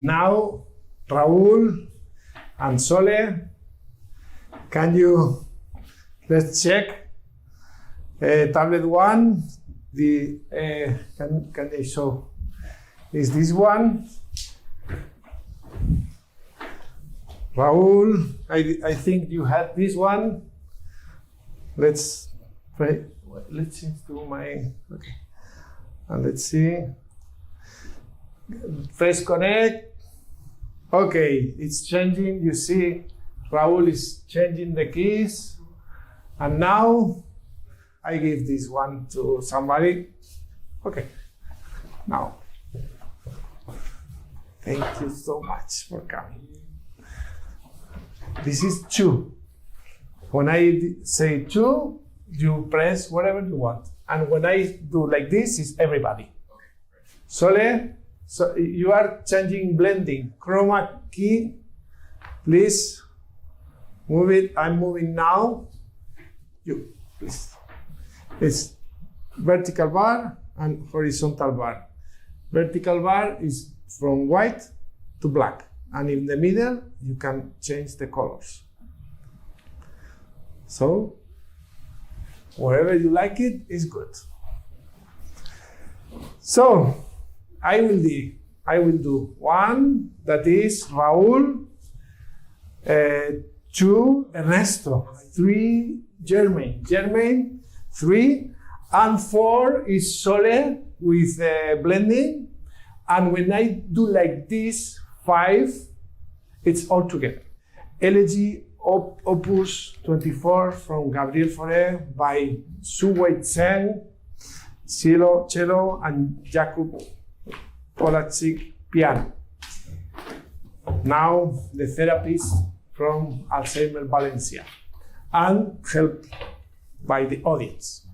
Now, Raúl and Sole, let's check. Tablet 1, can they show? Is this one? Raúl, I think you had this one. Let's try. Let's change to my, okay. And let's see. Press connect. Okay, it's changing. You see, Raúl is changing the keys. And now I give this one to somebody. Okay, now. Thank you so much for coming. This is 2. When I say 2, you press whatever you want. And when I do like this, it's everybody. Sole, so you are changing blending. Chroma key, please move it. I'm moving now. You, please. It's vertical bar and horizontal bar. Vertical bar is from white to black. And in the middle, you can change the colors. So, wherever you like it is good. So, I will do 1, that is Raúl, 2, Ernesto, 3, Germain, 3, and 4 is Sole with blending. And when I do like this, 5, it's all together. Elegy Opus 24 from Gabriel Faure by Su Wei Zheng, cello, and Jakub Polacek, piano. Now the therapist from Alzheimer Valencia, and helped by the audience.